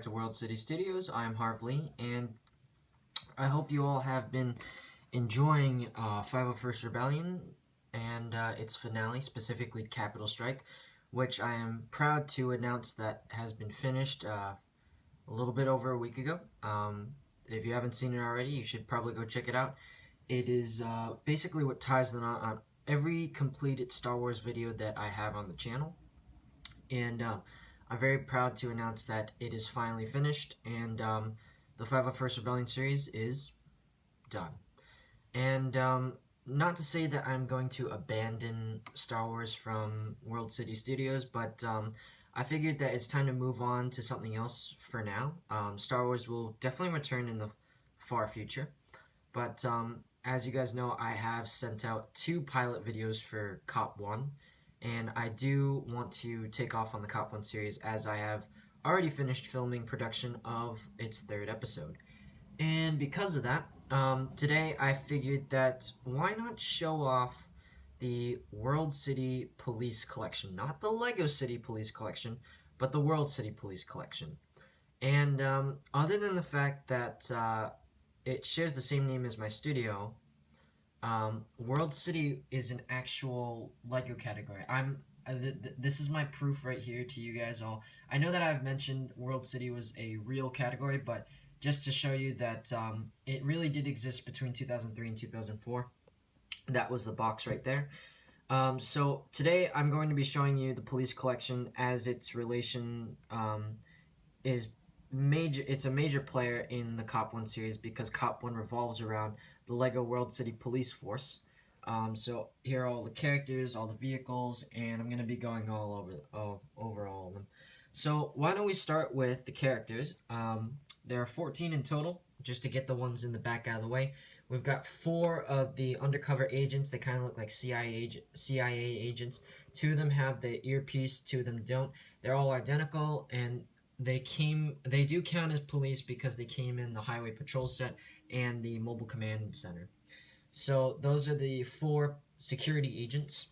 back to World City Studios. I'm Harvley, and I hope you all have been enjoying 501st Rebellion and its finale, specifically Capital Strike, which I am proud to announce that has been finished a little bit over a week ago. If you haven't seen it already, you should probably go check it out. It is basically what ties the knot on every completed Star Wars video that I have on the channel. And I'm very proud to announce that it is finally finished, and the 501st Rebellion series is done. And not to say that I'm going to abandon Star Wars from World City Studios, but I figured that it's time to move on to something else for now. Star Wars will definitely return in the far future, but as you guys know, I have sent out 2 pilot videos for Cop 1, and I do want to take off on the Cop 1 series as I have already finished filming production of its 3rd episode. And because of that, today I figured that why not show off the World City Police Collection. Not the Lego City Police Collection, but the World City Police Collection. And other than the fact that it shares the same name as my studio, World City is an actual Lego category. This is my proof right here to you guys all. I know that I've mentioned World City was a real category, but just to show you that it really did exist between 2003 and 2004. That was the box right there. So today I'm going to be showing you the police collection as its relation is major. It's a major player in the Cop 1 series because Cop 1 revolves around the Lego World City Police Force. So here are all the characters, all the vehicles, and I'm going to be going all over all of them. So why don't we start with the characters? There are 14 in total, just to get the ones in the back out of the way. We've got 4 of the undercover agents. They kind of look like CIA agents. 2 of them have the earpiece, 2 of them don't. They're all identical, and they do count as police because they came in the highway patrol set and the mobile command center. So those are the 4 security agents.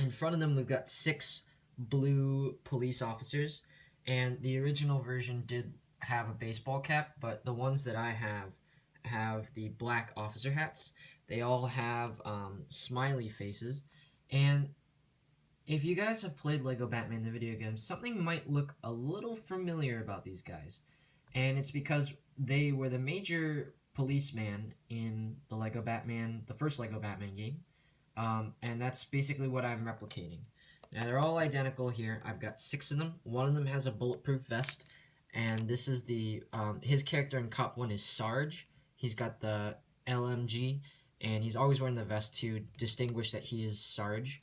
In front of them we've got 6 blue police officers, and the original version did have a baseball cap, but the ones that I have the black officer hats. They all have smiley faces, and if you guys have played Lego Batman the video game, something might look a little familiar about these guys, and it's because they were the major policeman in the Lego Batman, the first Lego Batman game, and that's basically what I'm replicating. Now they're all identical here. I've got 6 of them. 1 of them has a bulletproof vest, and this is the his character in Cop 1 is Sarge. He's got the LMG, and he's always wearing the vest to distinguish that he is Sarge.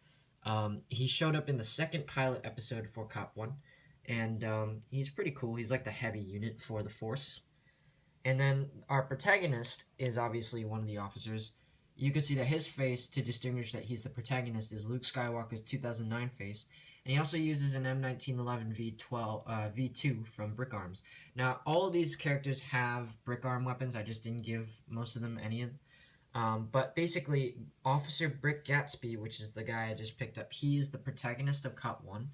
He showed up in the 2nd pilot episode for Cop 1, and he's pretty cool. He's like the heavy unit for the Force. And then our protagonist is obviously one of the officers. You can see that his face, to distinguish that he's the protagonist, is Luke Skywalker's 2009 face. And he also uses an M1911 V2 from Brick Arms. Now, all of these characters have Brick Arm weapons. I just didn't give most of them any of them. But basically, Officer Brick Gatsby, which is the guy I just picked up, he is the protagonist of Cop 1.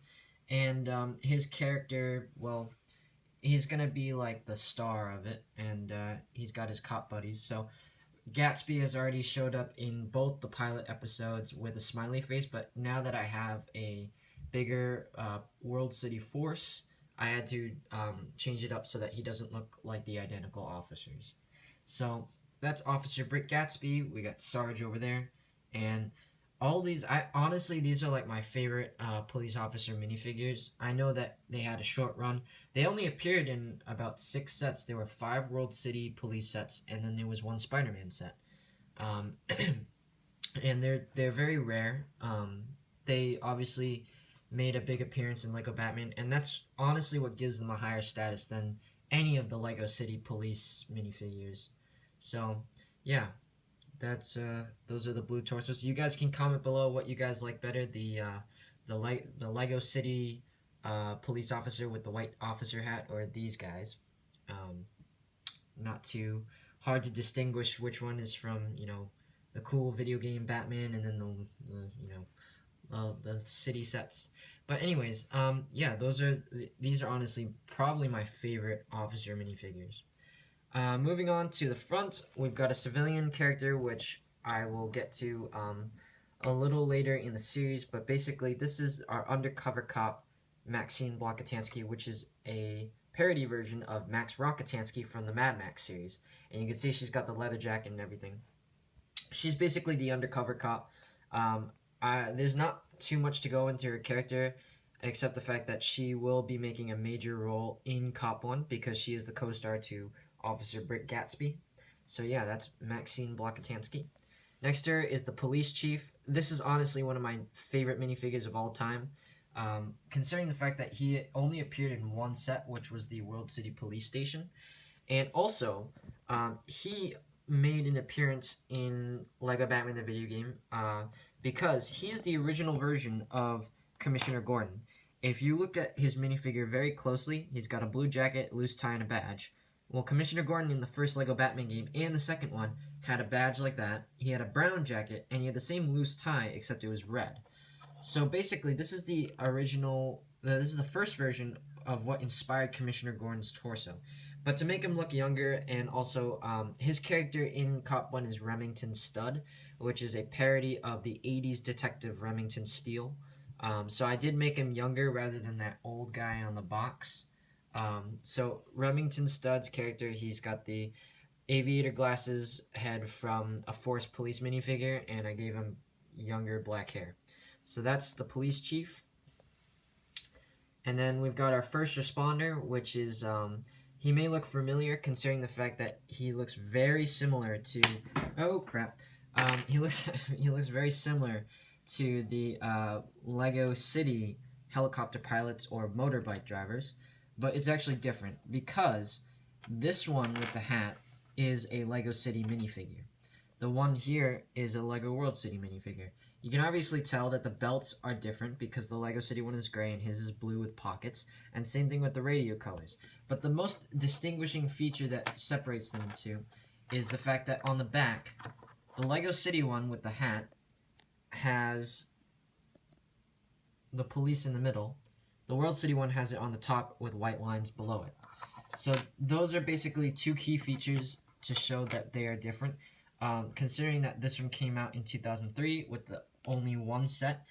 And his character, well, he's going to be like the star of it. And he's got his cop buddies. So Gatsby has already showed up in both the pilot episodes with a smiley face. But now that I have a bigger World City force, I had to change it up so that he doesn't look like the identical officers. So that's Officer Brick Gatsby. We got Sarge over there, and all these, honestly, these are like my favorite police officer minifigures. I know that they had a short run. They only appeared in about 6 sets. There were 5 World City police sets, and then there was 1 Spider-Man set. And they're very rare. They obviously made a big appearance in Lego Batman, and that's honestly what gives them a higher status than any of the Lego City Police minifigures. So, yeah, that's those are the blue torsos. You guys can comment below what you guys like better, the Lego City police officer with the white officer hat, or these guys. Not too hard to distinguish which one is from, you know, the cool video game Batman, and then the of the city sets. But anyways, yeah, these are honestly probably my favorite officer minifigures. Moving on to the front, we've got a civilian character, which I will get to a little later in the series. But basically, this is our undercover cop, Maxine Blokatansky, which is a parody version of Max Rockatansky from the Mad Max series. And you can see she's got the leather jacket and everything. She's basically the undercover cop. Um, there's not too much to go into her character, except the fact that she will be making a major role in Cop 1 because she is the co-star to Officer Britt Gatsby. So yeah, that's Maxine Blokatansky. Next to her is the police chief. This is honestly one of my favorite minifigures of all time. Considering the fact that he only appeared in one set, which was the World City Police Station, and also he made an appearance in Lego Batman the video game because he is the original version of Commissioner Gordon. If you look at his minifigure very closely, he's got a blue jacket, loose tie, and a badge. Well, Commissioner Gordon in the first Lego Batman game and the second one had a badge like that. He had a brown jacket, and he had the same loose tie, except it was red. So basically, this is the original. This is the first version of what inspired Commissioner Gordon's torso. But to make him look younger, and also his character in Cop 1 is Remington Stud, which is a parody of the 80s detective Remington Steele. So I did make him younger rather than that old guy on the box. So Remington Stud's character, he's got the aviator glasses head from a Force Police minifigure, and I gave him younger black hair. So that's the police chief. And then we've got our first responder, which is he may look familiar considering the fact that he looks very similar to oh crap. He looks very similar to the Lego City helicopter pilots or motorbike drivers, but it's actually different because this one with the hat is a Lego City minifigure. The one here is a Lego World City minifigure. You can obviously tell that the belts are different because the Lego City one is gray and his is blue with pockets, and same thing with the radio colors. But the most distinguishing feature that separates them two is the fact that on the back, the Lego City one with the hat has the police in the middle. The World City one has it on the top with white lines below it. So those are basically two key features to show that they are different. Considering that this one came out in 2003 with the only one set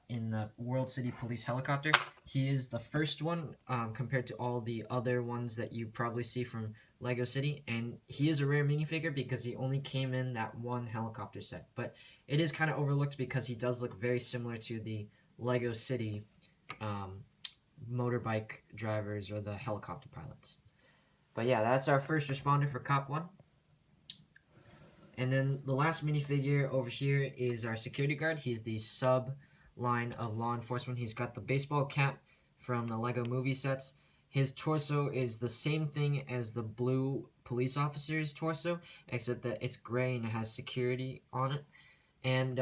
in the World City Police helicopter, he is the first one compared to all the other ones that you probably see from Lego City, and he is a rare minifigure because he only came in that one helicopter set. But it is kind of overlooked because he does look very similar to the Lego City motorbike drivers or the helicopter pilots. But yeah, that's our first responder for Cop 1. And then the last minifigure over here is our security guard. He's the sub line of law enforcement. He's got the baseball cap from the Lego movie sets. His torso is the same thing as the blue police officer's torso, except that it's gray and it has security on it. And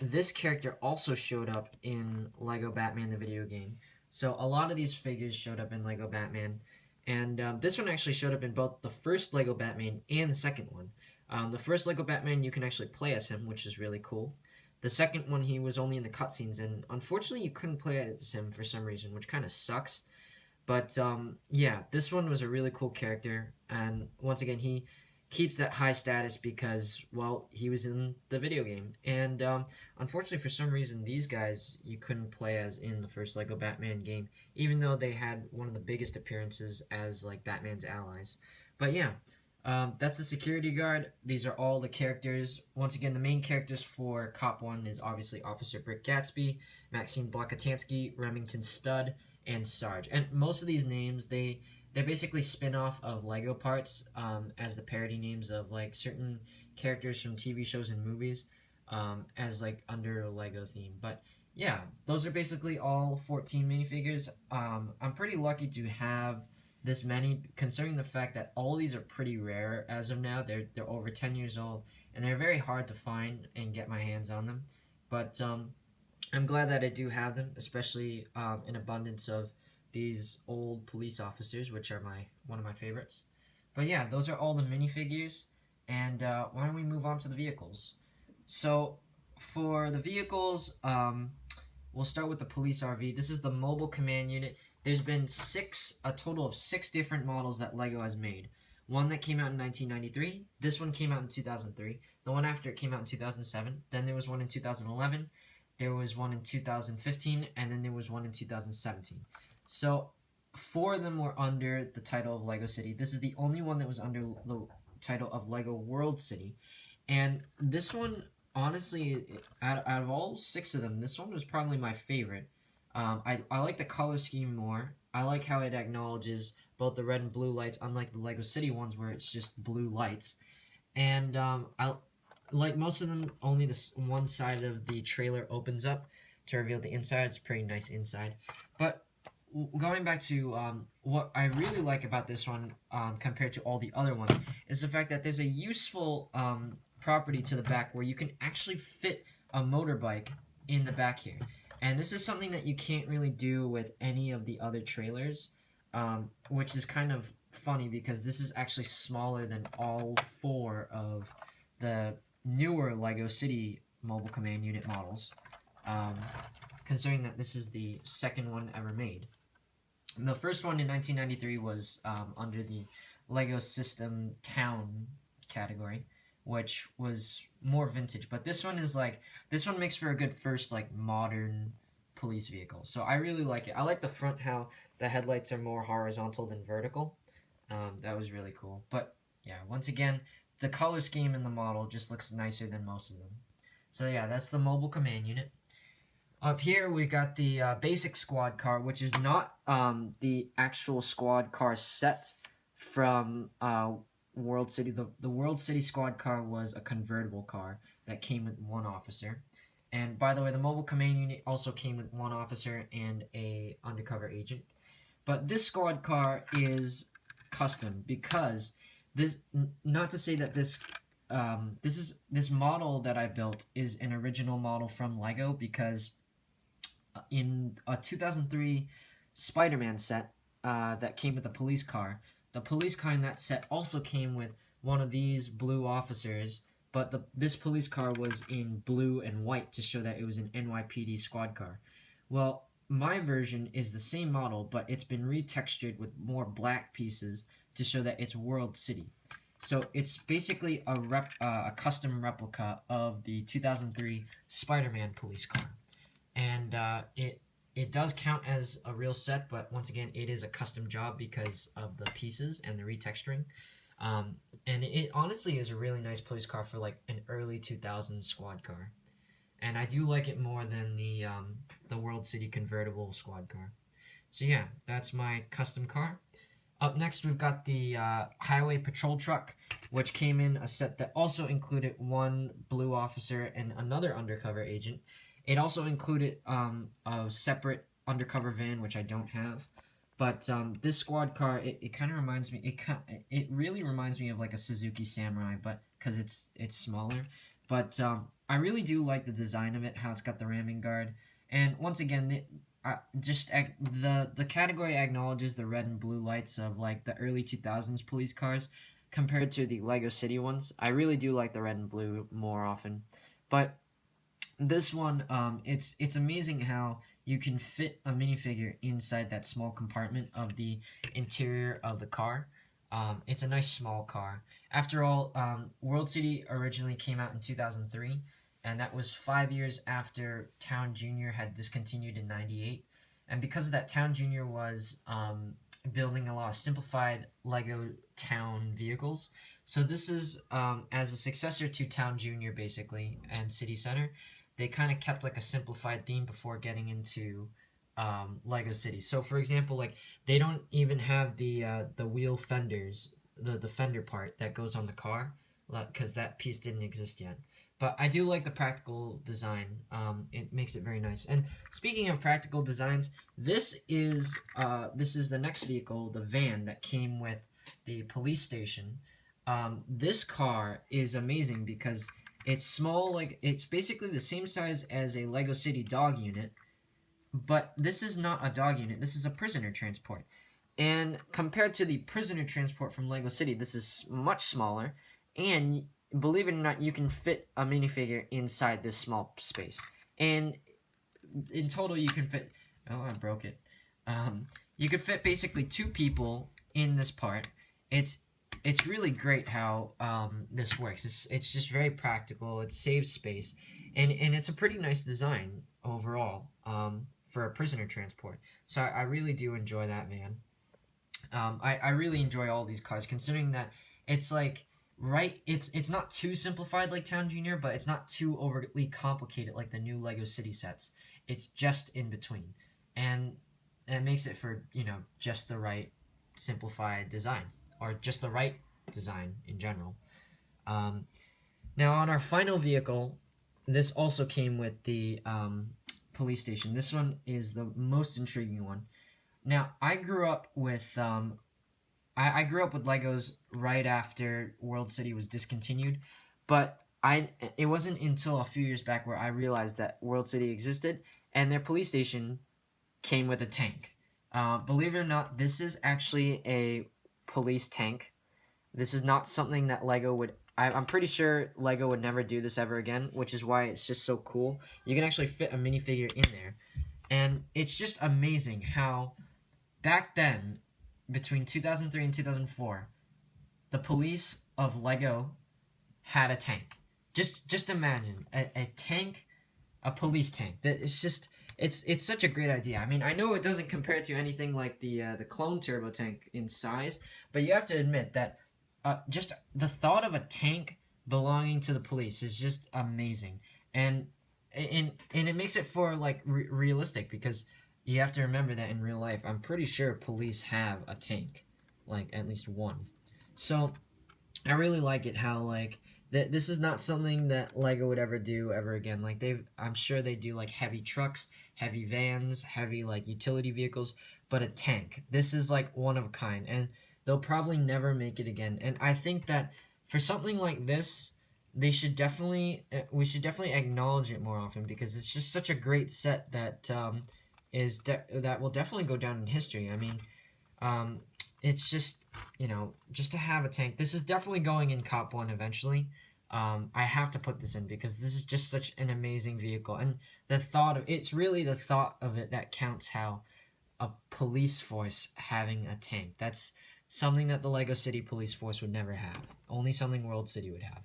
this character also showed up in Lego Batman the video game. So a lot of these figures showed up in Lego Batman. And this one actually showed up in both the first Lego Batman and the second one. The first Lego Batman, you can actually play as him, which is really cool. The second one, he was only in the cutscenes, and unfortunately you couldn't play as him for some reason, which kind of sucks. But yeah, this one was a really cool character, and once again, he keeps that high status because, well, he was in the video game. And unfortunately, for some reason, these guys you couldn't play as in the first Lego Batman game, even though they had one of the biggest appearances as, like, Batman's allies. But yeah, that's the security guard. These are all the characters. Once again, the main characters for Cop 1 is obviously Officer Britt Gatsby, Maxine Blokatansky, Remington Stud, and Sarge. And most of these names, they're basically spin-off of Lego parts as the parody names of like certain characters from TV shows and movies as like under a Lego theme. But yeah, those are basically all 14 minifigures. I'm pretty lucky to have this many, considering the fact that all these are pretty rare as of now. They're over 10 years old, and they're very hard to find and get my hands on them. But I'm glad that I do have them, especially an abundance of these old police officers, which are one of my favorites. But yeah, those are all the minifigures, and why don't we move on to the vehicles? So for the vehicles, we'll start with the police RV. This is the mobile command unit. There's been a total of 6 different models that LEGO has made. One that came out in 1993. This one came out in 2003. The one after it came out in 2007. Then there was one in 2011. There was one in 2015, and then there was one in 2017. So 4 of them were under the title of LEGO City. This is the only one that was under the title of LEGO World City. And this one, honestly, out of all 6 of them, this one was probably my favorite. I like the color scheme more. I like how it acknowledges both the red and blue lights, unlike the LEGO City ones where it's just blue lights. And I like most of them, only this one side of the trailer opens up to reveal the inside. It's pretty nice inside. But going back to what I really like about this one compared to all the other ones is the fact that there's a useful property to the back where you can actually fit a motorbike in the back here. And this is something that you can't really do with any of the other trailers, which is kind of funny because this is actually smaller than all 4 of the newer LEGO City mobile command unit models, considering that this is the second one ever made. The first one in 1993 was under the LEGO System Town category, which was more vintage. But this one makes for a good first modern police vehicle. So I really like it. I like the front, how the headlights are more horizontal than vertical. That was really cool. But yeah, once again, the color scheme in the model just looks nicer than most of them. So yeah, that's the mobile command unit. Up here we got the basic squad car, which is not the actual squad car set from World City. The World City squad car was a convertible car that came with 1 officer. And by the way, the mobile command unit also came with 1 officer and a undercover agent. But this squad car is custom because not to say that this model that I built is an original model from LEGO, because in a 2003 Spider-Man set that came with a police car, the police car in that set also came with one of these blue officers, but this police car was in blue and white to show that it was an NYPD squad car. Well, my version is the same model, but it's been retextured with more black pieces to show that it's World City. So it's basically a custom replica of the 2003 Spider-Man police car. And it does count as a real set, but once again, it is a custom job because of the pieces and the retexturing. And it honestly is a really nice police car for an early 2000s squad car. And I do like it more than the World City convertible squad car. So yeah, that's my custom car. Up next, we've got the highway patrol truck, which came in a set that also included 1 blue officer and another undercover agent. It also included a separate undercover van, which I don't have. But this squad car, it kind of reminds me. It really reminds me of a Suzuki Samurai, but because it's smaller. But I really do like the design of it, how it's got the ramming guard. And once again, the category acknowledges the red and blue lights of the early 2000s police cars compared to the LEGO City ones. I really do like the red and blue more often. But this one, it's amazing how you can fit a minifigure inside that small compartment of the interior of the car. It's a nice small car. After all, World City originally came out in 2003, and that was 5 years after Town Jr. had discontinued in 98. And because of that, Town Jr. was building a lot of simplified LEGO Town vehicles. So this is, as a successor to Town Jr. basically, and City Center, they kind of kept a simplified theme before getting into LEGO City. So for example, they don't even have the wheel fenders, the fender part that goes on the car, because that piece didn't exist yet. But I do like the practical design. It makes it very nice. And speaking of practical designs, this is the next vehicle, the van that came with the police station. This car is amazing because it's small, it's basically the same size as a LEGO City dog unit, but this is not a dog unit, this is a prisoner transport. And compared to the prisoner transport from LEGO City, this is much smaller, and believe it or not, you can fit a minifigure inside this small space. And in total, you can fit. Oh, I broke it. You could fit basically 2 people in this part. It's it's really great how this works. It's just very practical. It saves space, and it's a pretty nice design overall for a prisoner transport. So I really do enjoy that, man. I really enjoy all these cars, considering that it's like right. It's not too simplified like Town Junior, but it's not too overly complicated like the new Lego City sets. It's just in between, and it makes it for just the right simplified design, or just the right design in general. Um, Now on our final vehicle, this also came with the police station. This one is the most intriguing one. Now I grew up with I grew up with Legos right after World City was discontinued, but it wasn't until a few years back where I realized that World City existed and their police station came with a tank. Believe it or not, this is actually a police tank. This is not something that Lego would. I'm pretty sure Lego would never do this ever again, which is why it's just so cool. You can actually fit a minifigure in there, and it's just amazing how back then, between 2003 and 2004, the police of Lego had a tank. Just imagine a tank, a police tank. That it's just it's such a great idea. I mean, I know it doesn't compare to anything like the clone turbo tank in size, but you have to admit that just the thought of a tank belonging to the police is just amazing, and it makes it for like realistic, because you have to remember that in real life, I'm pretty sure police have a tank, like at least one. So I really like it how like this is not something that Lego would ever do ever again. Like I'm sure they do like heavy trucks, heavy vans, heavy like utility vehicles, but a tank. This is like one of a kind, and they'll probably never make it again. And I think that for something like this, we should definitely acknowledge it more often, because it's just such a great set that that will definitely go down in history. I mean, um, it's just just to have a tank. This is definitely going in Cop 1 eventually. I have to put this in because this is just such an amazing vehicle, and it's really the thought of it that counts. How a police force having a tank. That's something that the Lego City Police Force would never have. Only something World City would have.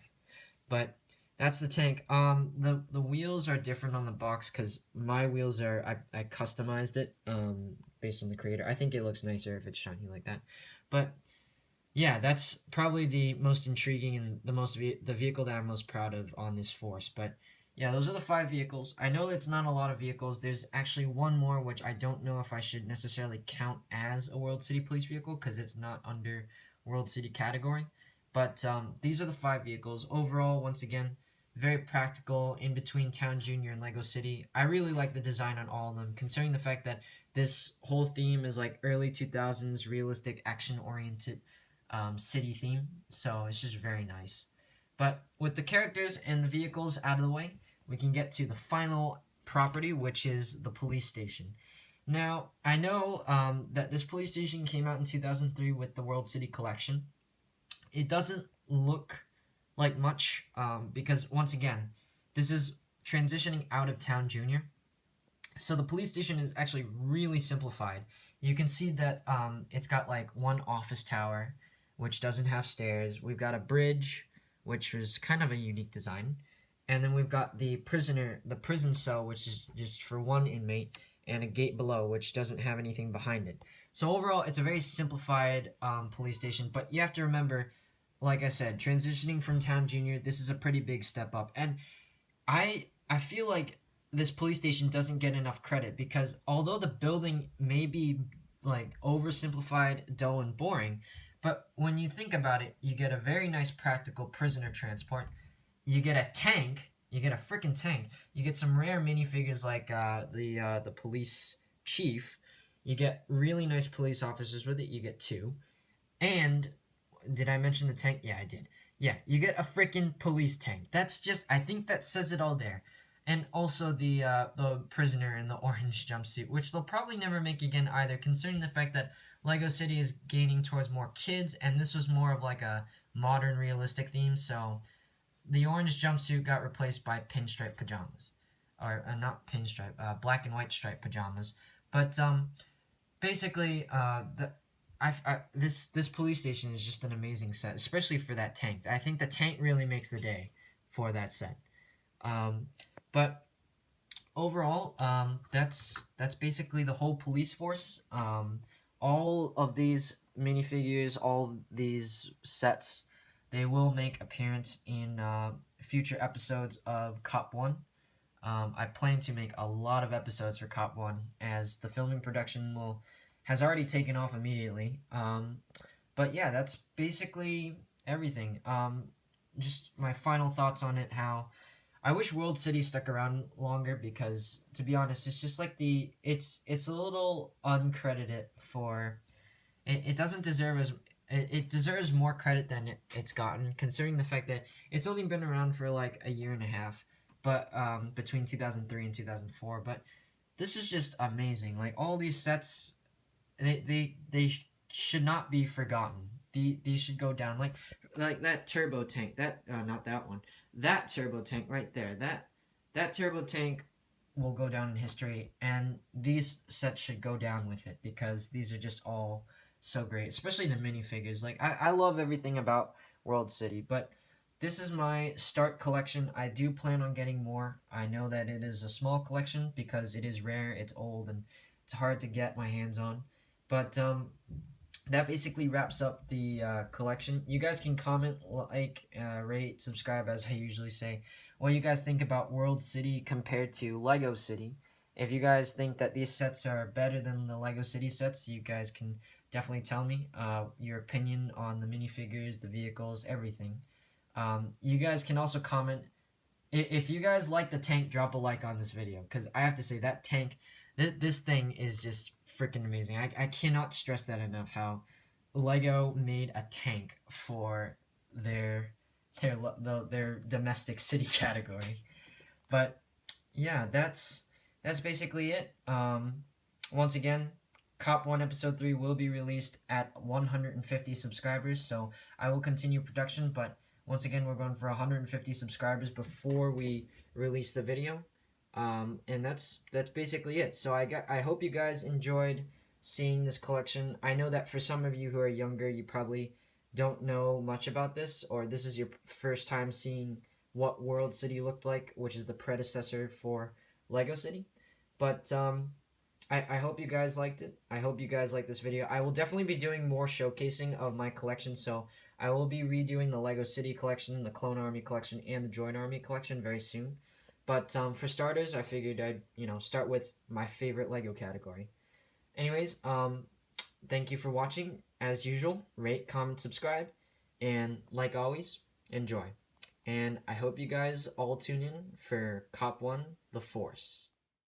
But that's the tank. The wheels are different on the box because my wheels I customized it based on the creator. I think it looks nicer if it's shiny like that. But yeah, that's probably the most intriguing and the vehicle that I'm most proud of on this force. But yeah, those are the 5 vehicles. I know it's not a lot of vehicles. There's actually one more which I don't know if I should necessarily count as a World City Police vehicle because it's not under World City category. But these are the 5 vehicles. Overall, once again, very practical in between Town Junior and Lego City. I really like the design on all of them, considering the fact that this whole theme is like early 2000s realistic action-oriented city theme. So it's just very nice. But with the characters and the vehicles out of the way, we can get to the final property, which is the police station. Now, I know that this police station came out in 2003 with the World City Collection. It doesn't look like much because, once again, this is transitioning out of Town Junior. So the police station is actually really simplified. You can see that it's got like one office tower, which doesn't have stairs. We've got a bridge, which was kind of a unique design. And then we've got the prison cell, which is just for one inmate, and a gate below, which doesn't have anything behind it. So overall, it's a very simplified police station. But you have to remember, like I said, transitioning from Town Junior, this is a pretty big step up. And I feel like this police station doesn't get enough credit because although the building may be like oversimplified, dull, and boring, but when you think about it, you get a very nice practical prisoner transport. You get a tank. You get a freaking tank. You get some rare minifigures like the police chief. You get really nice police officers with it. You get 2. And did I mention the tank? Yeah, I did. Yeah, you get a freaking police tank. That's just, I think that says it all there. And also the prisoner in the orange jumpsuit, which they'll probably never make again either, considering the fact that Lego City is gaining towards more kids, and this was more of like a modern realistic theme, so the orange jumpsuit got replaced by pinstripe pajamas, or not pinstripe, black and white striped pajamas. But basically, this police station is just an amazing set, especially for that tank. I think the tank really makes the day for that set. Um, but overall, that's basically the whole police force. All of these minifigures, all these sets, they will make appearance in future episodes of Cop One. I plan to make a lot of episodes for Cop One, as the filming production has already taken off immediately. But yeah, that's basically everything. Just my final thoughts on it. How I wish World City stuck around longer, because to be honest, it's just like it's a little uncredited for it doesn't deserve as it deserves more credit than it's gotten, considering the fact that it's only been around for like a year and a half, but between 2003 and 2004. But this is just amazing. Like, all these sets, they should not be forgotten. These should go down, like that turbo tank. That not that one. That turbo tank right there. That turbo tank will go down in history, and these sets should go down with it, because these are just all so great, especially the minifigures. Like, I love everything about World City, but this is my start collection. I do plan on getting more. I know that it is a small collection because it is rare, it's old, and it's hard to get my hands on. But that basically wraps up the collection. You guys can comment, like, rate, subscribe, as I usually say, what you guys think about World City compared to Lego City. If you guys think that these sets are better than the Lego City sets, you guys can definitely tell me your opinion on the minifigures, the vehicles, everything. You guys can also comment. If you guys like the tank, drop a like on this video, because I have to say that tank, this thing is just freaking amazing. I cannot stress that enough, how Lego made a tank for their domestic city category. But yeah, that's basically it. Once again, Cop 1 Episode 3 will be released at 150 subscribers, so I will continue production, but once again, we're going for 150 subscribers before we release the video. And that's basically it. So I hope you guys enjoyed seeing this collection. I know that for some of you who are younger, you probably don't know much about this, or this is your first time seeing what World City looked like, which is the predecessor for Lego City. But I hope you guys liked it. I hope you guys liked this video. I will definitely be doing more showcasing of my collection, so I will be redoing the Lego City collection, the Clone Army collection, and the Droid Army collection very soon. But for starters, I figured I'd start with my favorite Lego category. Anyways, thank you for watching. As usual, rate, comment, subscribe, and like always, enjoy. And I hope you guys all tune in for Cop 1, The Force.